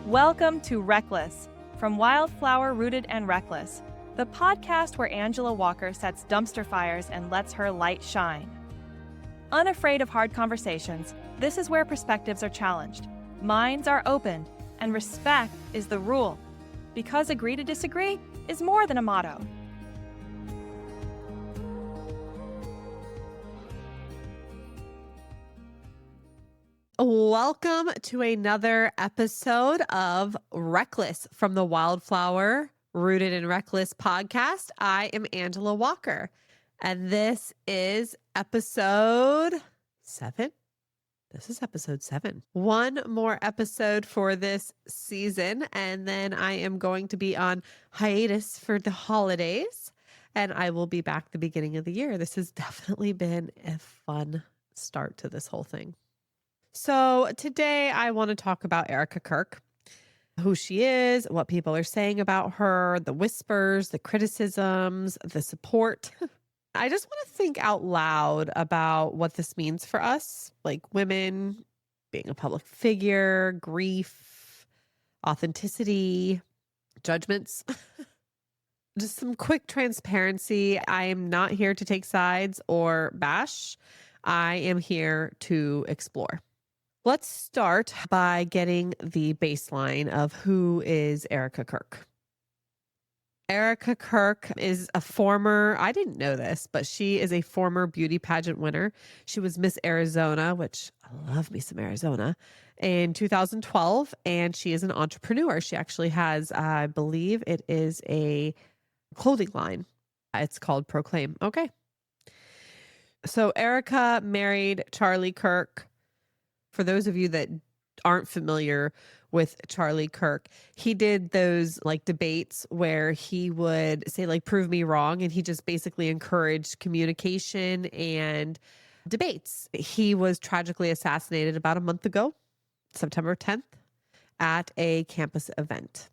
Welcome to Reckless, from Wildflower Rooted and Reckless, the podcast where Angela Walker sets dumpster fires and lets her light shine. Unafraid of hard conversations, this is where perspectives are challenged, minds are opened, and respect is the rule. Because agree to disagree is more than a motto. Welcome to another episode of Reckless from the Wildflower Rooted and Reckless podcast. I am Angela Walker, and this is episode 7. This is episode 7. One more episode for this season, and then I am going to be on hiatus for the holidays, and I will be back the beginning of the year. This has definitely been a fun start to this whole thing. So today I want to talk about Erika Kirk, who she is, what people are saying about her, the whispers, the criticisms, the support. I just want to think out loud about what this means for us, like women, being a public figure, grief, authenticity, judgments. Just some quick transparency. I am not here to take sides or bash. I am here to explore. Let's start by getting the baseline of who is Erika Kirk. Erika Kirk is a former, I didn't know this, but she is a former beauty pageant winner. She was Miss Arizona, which I love me some Arizona, in 2012, and she is an entrepreneur. She actually has, I believe it is a clothing line. It's called Proclaim. Okay. So Erika married Charlie Kirk. For those of you that aren't familiar with Charlie Kirk, he did those like debates where he would say like, prove me wrong. And he just basically encouraged communication and debates. He was tragically assassinated about a month ago, September 10th, at a campus event.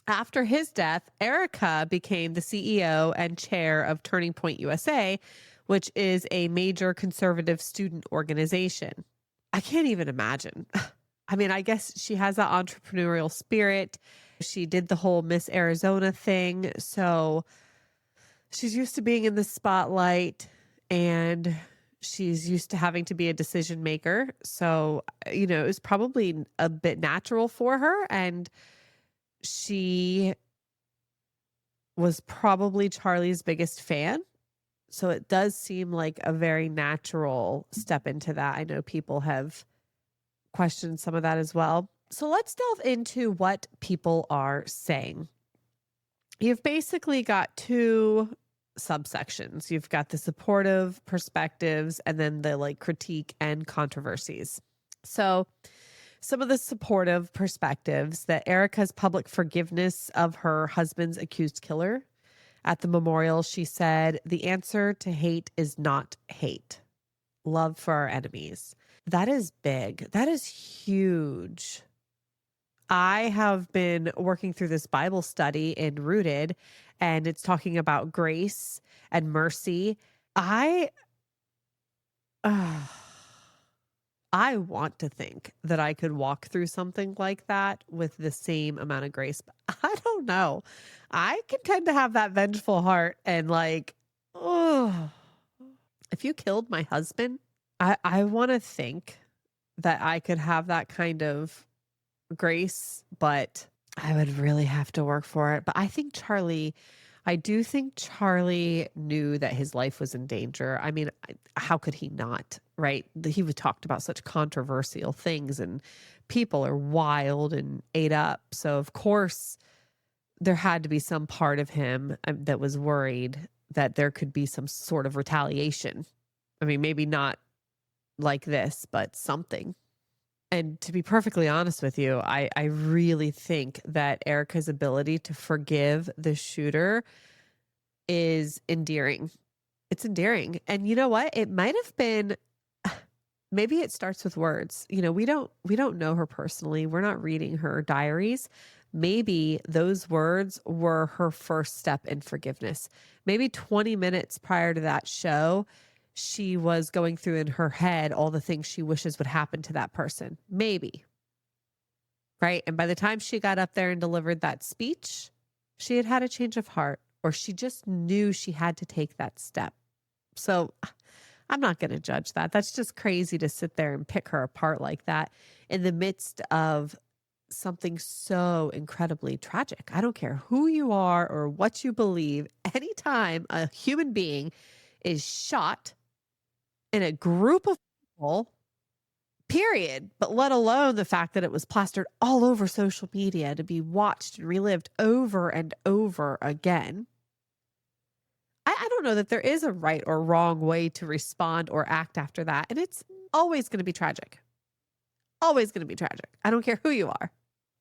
After his death, Erika became the CEO and chair of Turning Point USA, which is a major conservative student organization. I can't even imagine. I mean, I guess she has that entrepreneurial spirit. She did the whole Miss Arizona thing. So she's used to being in the spotlight and she's used to having to be a decision maker. So, it was probably a bit natural for her. And she was probably Charlie's biggest fan. So it does seem like a very natural step into that. I know people have questioned some of that as well. So let's delve into what people are saying. You've basically got two subsections. You've got the supportive perspectives and then the like critique and controversies. So some of the supportive perspectives, that Erika's public forgiveness of her husband's accused killer. At the memorial, she said, "The answer to hate is not hate. Love for our enemies." That is big. That is huge. I have been working through this Bible study in Rooted, and it's talking about grace and mercy. I want to think that I could walk through something like that with the same amount of grace, but I don't know. I can tend to have that vengeful heart and like, if you killed my husband, I want to think that I could have that kind of grace, but I would really have to work for it. But I do think Charlie knew that his life was in danger. I mean, how could he not, right? He was talked about such controversial things and people are wild and ate up. So of course there had to be some part of him that was worried that there could be some sort of retaliation. I mean, maybe not like this, but something. And to be perfectly honest with you, I really think that Erika's ability to forgive the shooter is endearing. It's endearing. And you know what? It might have been, maybe it starts with words. We don't know her personally. We're not reading her diaries. Maybe those words were her first step in forgiveness. Maybe 20 minutes prior to that show, she was going through in her head all the things she wishes would happen to that person. Maybe. right? And by the time she got up there and delivered that speech, she had had a change of heart, or she just knew she had to take that step. So I'm not going to judge that. That's just crazy to sit there and pick her apart like that in the midst of something so incredibly tragic. I don't care who you are or what you believe. Anytime a human being is shot in a group of people, period, but let alone the fact that it was plastered all over social media to be watched and relived over and over again. I don't know that there is a right or wrong way to respond or act after that. And it's always going to be tragic. Always going to be tragic. I don't care who you are.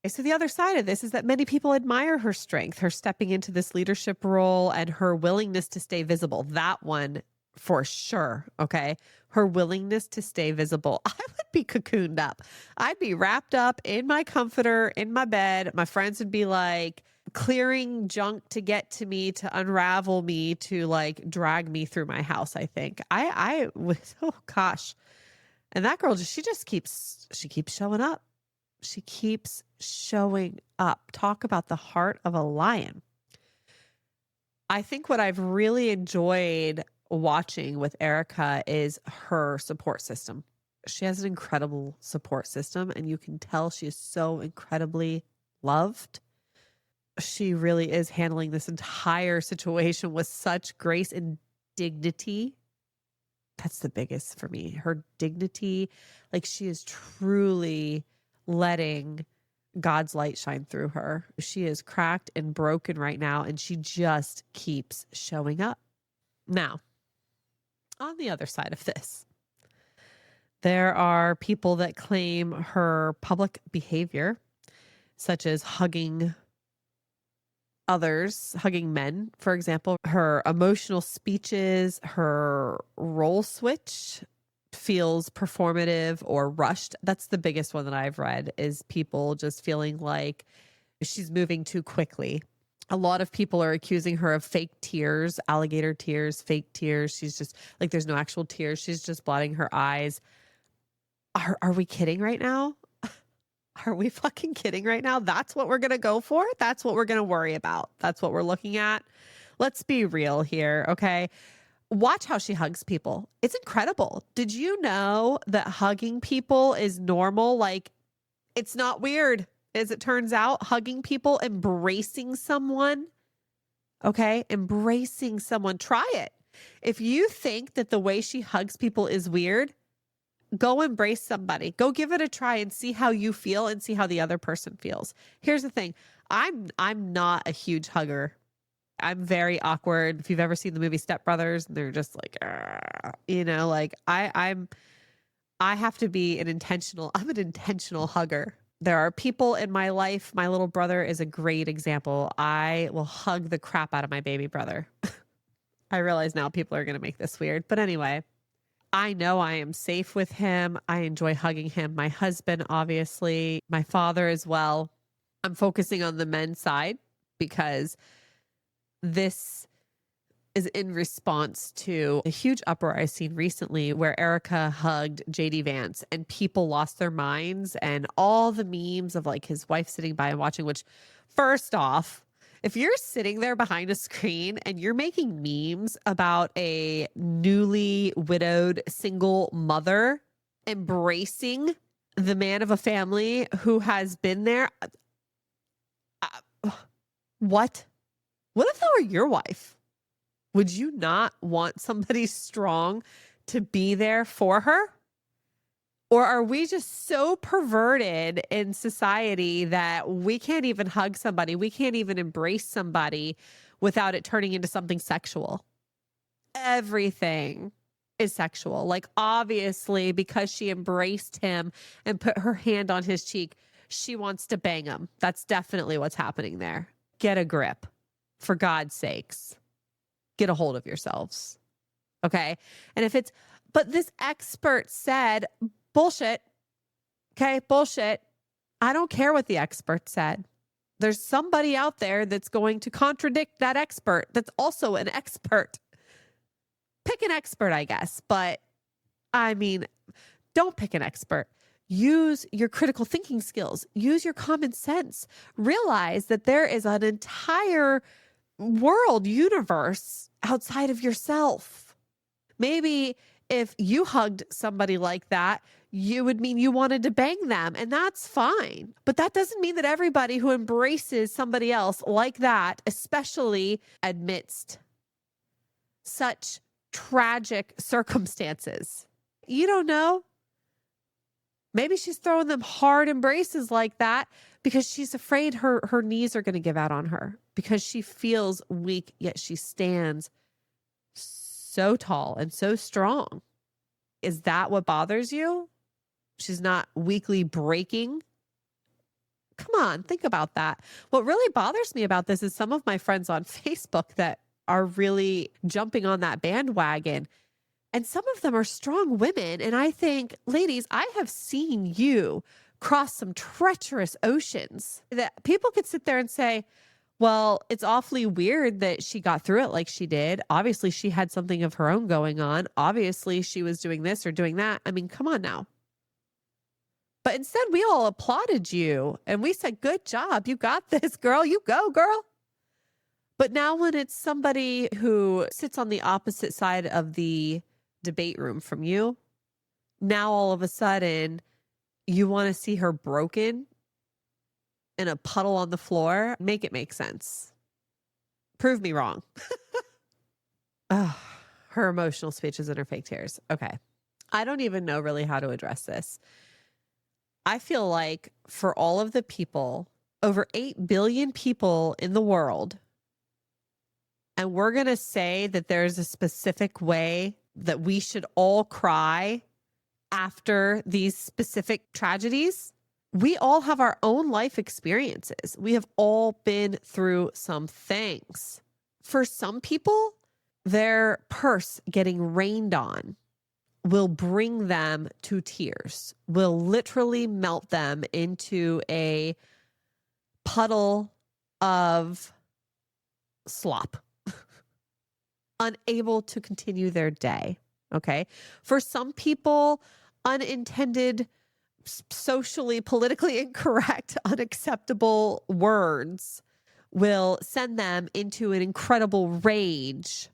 So the other side of this is that many people admire her strength, her stepping into this leadership role, and her willingness to stay visible. That one for sure. Okay. Her willingness to stay visible. I would be cocooned up. I'd be wrapped up in my comforter in my bed. My friends would be like clearing junk to get to me, to unravel me, to like drag me through my house. I think I was, oh gosh. And that girl she keeps showing up. She keeps showing up. Talk about the heart of a lion. I think what I've really enjoyed watching with Erika is her support system. She has an incredible support system, and you can tell she is so incredibly loved. She really is handling this entire situation with such grace and dignity. That's the biggest for me. Her dignity, like she is truly letting God's light shine through her. She is cracked and broken right now, and she just keeps showing up. Now, on the other side of this, there are people that claim her public behavior, such as hugging others, hugging men, for example, her emotional speeches, her role switch feels performative or rushed. That's the biggest one that I've read, is people just feeling like she's moving too quickly. A lot of people are accusing her of fake tears, alligator tears, fake tears. She's just like, there's no actual tears. She's just blotting her eyes. Are we kidding right now? Are we fucking kidding right now? That's what we're going to go for? That's what we're going to worry about. That's what we're looking at. Let's be real here, okay? Watch how she hugs people. It's incredible. Did you know that hugging people is normal? Like, it's not weird, as it turns out. Hugging people, embracing someone, okay? Embracing someone. Try it. If you think that the way she hugs people is weird, go embrace somebody. Go give it a try and see how you feel and see how the other person feels. Here's the thing. I'm not a huge hugger. I'm very awkward. If you've ever seen the movie Step Brothers, they're just like, like I have to be I'm an intentional hugger. There are people in my life. My little brother is a great example. I will hug the crap out of my baby brother. I realize now people are going to make this weird, but anyway, I know I am safe with him. I enjoy hugging him. My husband, obviously, my father as well. I'm focusing on the men's side because this is in response to a huge uproar I've seen recently where Erika hugged JD Vance and people lost their minds, and all the memes of like his wife sitting by and watching, which first off, if you're sitting there behind a screen and you're making memes about a newly widowed single mother embracing the man of a family who has been there, what? What if that were your wife? Would you not want somebody strong to be there for her? Or are we just so perverted in society that we can't even hug somebody, we can't even embrace somebody without it turning into something sexual? Everything is sexual. Like, obviously, because she embraced him and put her hand on his cheek, she wants to bang him. That's definitely what's happening there. Get a grip. For God's sakes, get a hold of yourselves. Okay. And but this expert said, bullshit. Okay. Bullshit. I don't care what the expert said. There's somebody out there that's going to contradict that expert. That's also an expert. Pick an expert, I guess. But I mean, don't pick an expert. Use your critical thinking skills. Use your common sense. Realize that there is an entire world, universe outside of yourself. Maybe if you hugged somebody like that, you would mean you wanted to bang them, and that's fine. But that doesn't mean that everybody who embraces somebody else like that, especially amidst such tragic circumstances. You don't know. Maybe she's throwing them hard embraces like that because she's afraid her knees are going to give out on her, because she feels weak, yet she stands so tall and so strong. Is that what bothers you? She's not weakly breaking. Come on, think about that. What really bothers me about this is some of my friends on Facebook that are really jumping on that bandwagon. And some of them are strong women. And I think, ladies, I have seen you cross some treacherous oceans that people could sit there and say, well, it's awfully weird that she got through it like she did. Obviously, she had something of her own going on. Obviously, she was doing this or doing that. I mean, come on now. But instead, we all applauded you and we said, good job. You got this, girl. You go, girl. But now when it's somebody who sits on the opposite side of the debate room from you, now all of a sudden you want to see her broken in a puddle on the floor. Make it make sense. Prove me wrong. Oh, her emotional speeches and her fake tears. Okay. I don't even know really how to address this. I feel like for all of the people, over 8 billion people in the world, and we're going to say that there's a specific way that we should all cry after these specific tragedies. We all have our own life experiences. We have all been through some things. For some people, their purse getting rained on will bring them to tears, will literally melt them into a puddle of slop, unable to continue their day. Okay. For some people, unintended, socially, politically incorrect, unacceptable words will send them into an incredible rage.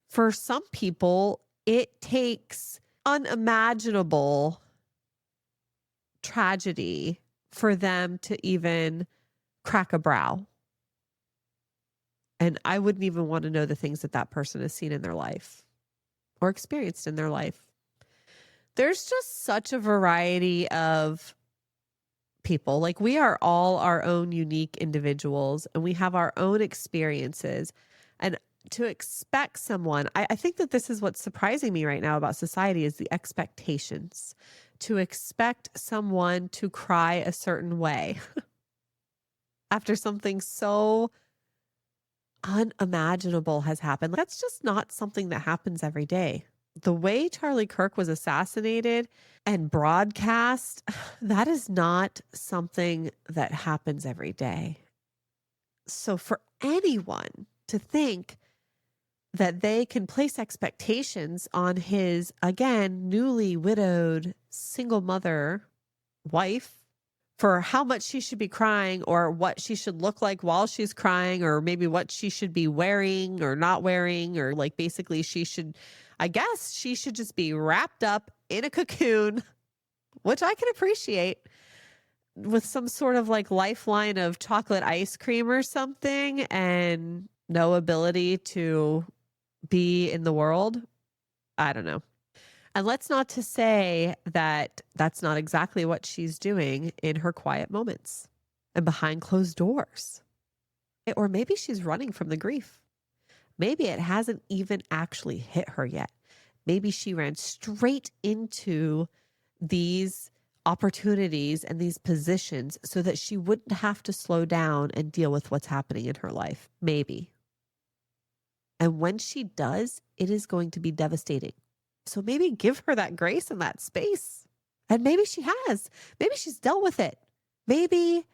For some people, it takes unimaginable tragedy for them to even crack a brow. And I wouldn't even want to know the things that that person has seen in their life or experienced in their life. There's just such a variety of people. Like, we are all our own unique individuals and we have our own experiences. And to expect someone, I think that this is what's surprising me right now about society is the expectations. To expect someone to cry a certain way after something so unimaginable has happened. That's just not something that happens every day. The way Charlie Kirk was assassinated and broadcast, that is not something that happens every day. So for anyone to think that they can place expectations on his, again, newly widowed single mother wife for how much she should be crying or what she should look like while she's crying, or maybe what she should be wearing or not wearing, or like basically I guess she should just be wrapped up in a cocoon, which I can appreciate, with some sort of like lifeline of chocolate ice cream or something, and no ability to be in the world. I don't know. And let's not to say that that's not exactly what she's doing in her quiet moments and behind closed doors. Or maybe she's running from the grief. Maybe it hasn't even actually hit her yet. Maybe she ran straight into these opportunities and these positions so that she wouldn't have to slow down and deal with what's happening in her life. Maybe. And when she does, it is going to be devastating. So maybe give her that grace and that space. And maybe she has. Maybe she's dealt with it. Maybe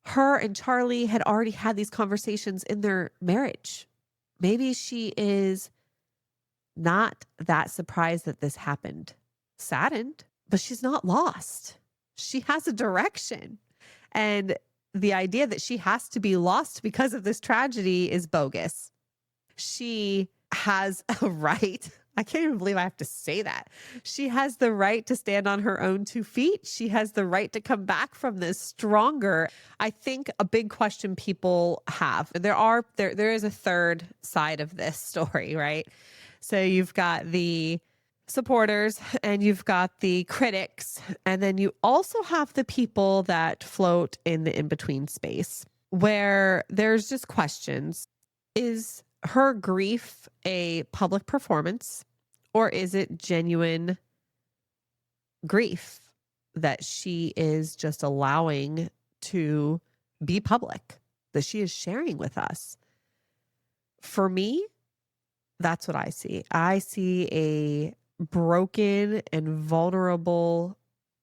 her and Charlie had already had these conversations in their marriage. Maybe she is not that surprised that this happened. Saddened, but she's not lost. She has a direction. And the idea that she has to be lost because of this tragedy is bogus. She has a right. I can't even believe I have to say that. She has the right to stand on her own 2 feet. She has the right to come back from this stronger. I think a big question people have, there is a third side of this story, right? So you've got the supporters and you've got the critics, and then you also have the people that float in the in-between space where there's just questions. Is her grief a public performance, or is it genuine grief that she is just allowing to be public, that she is sharing with us? For me, that's what I see. I see a broken and vulnerable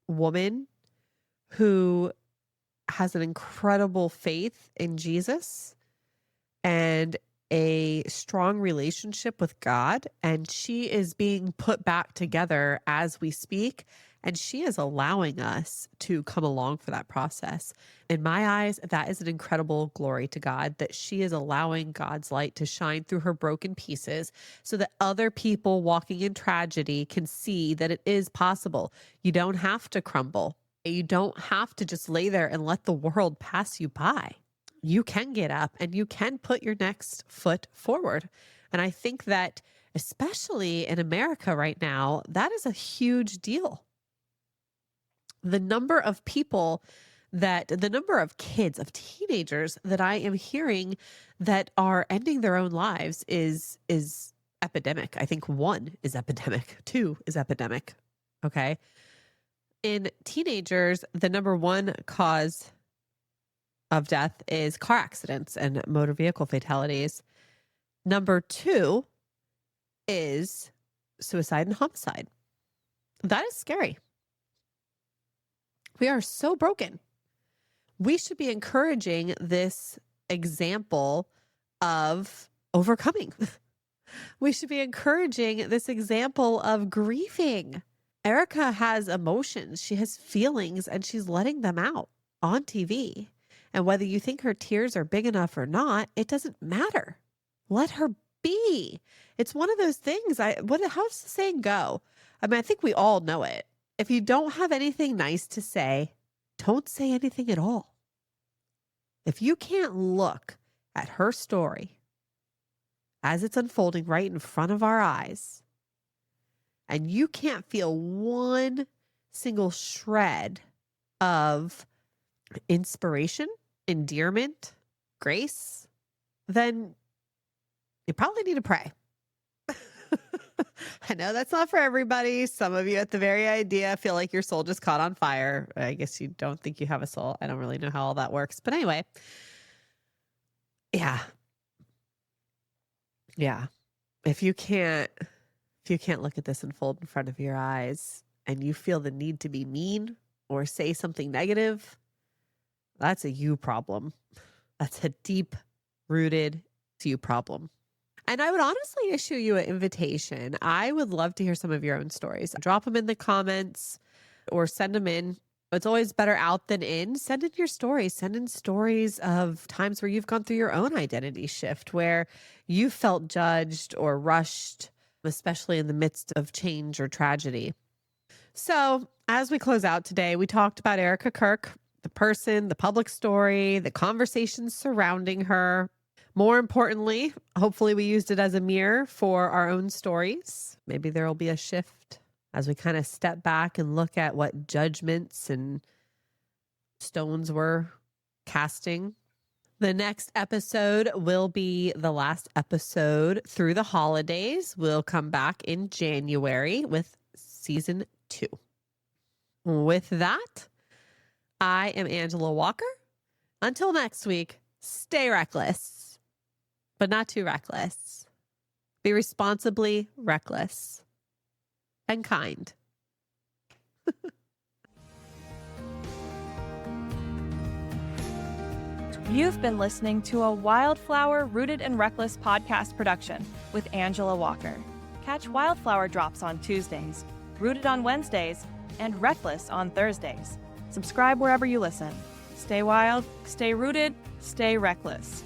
woman who has an incredible faith in Jesus and a strong relationship with God, and she is being put back together as we speak, and she is allowing us to come along for that process. In my eyes, that is an incredible glory to God, that she is allowing God's light to shine through her broken pieces so that other people walking in tragedy can see that it is possible. You don't have to crumble. You don't have to just lay there and let the world pass you by. You can get up and you can put your next foot forward. And I think that, especially in America right now, that is a huge deal. The number of kids, of teenagers that I am hearing that are ending their own lives is epidemic. I think 1 is epidemic, 2 is epidemic. Okay. In teenagers, the number 1 cause of death is car accidents and motor vehicle fatalities. Number 2 is suicide and homicide. That is scary. We are so broken. We should be encouraging this example of overcoming. We should be encouraging this example of grieving. Erika has emotions. She has feelings, and she's letting them out on TV. And whether you think her tears are big enough or not, it doesn't matter. Let her be. It's one of those things. How's the saying go? I mean, I think we all know it. If you don't have anything nice to say, don't say anything at all. If you can't look at her story as it's unfolding right in front of our eyes, and you can't feel one single shred of inspiration, endearment, grace, then you probably need to pray. I know that's not for everybody. Some of you at the very idea feel like your soul just caught on fire. I guess you don't think you have a soul. I don't really know how all that works. But anyway, yeah. If you can't look at this unfold in front of your eyes and you feel the need to be mean or say something negative, that's a you problem. That's a deep rooted you problem. And I would honestly issue you an invitation. I would love to hear some of your own stories. Drop them in the comments or send them in. It's always better out than in. Send in your stories. Send in stories of times where you've gone through your own identity shift, where you felt judged or rushed, especially in the midst of change or tragedy. So as we close out today, we talked about Erika Kirk, the person, the public story, the conversations surrounding her. More importantly, hopefully we used it as a mirror for our own stories. Maybe there will be a shift as we kind of step back and look at what judgments and stones we're casting. The next episode will be the last episode through the holidays. We'll come back in January with season 2. With that, I am Angela Walker. Until next week, stay reckless. But not too reckless. Be responsibly reckless and kind. You've been listening to a Wildflower Rooted and Reckless podcast production with Angela Walker. Catch Wildflower Drops on Tuesdays, Rooted on Wednesdays, and reckless on Thursdays. Subscribe wherever you listen. Stay wild, stay rooted, stay reckless.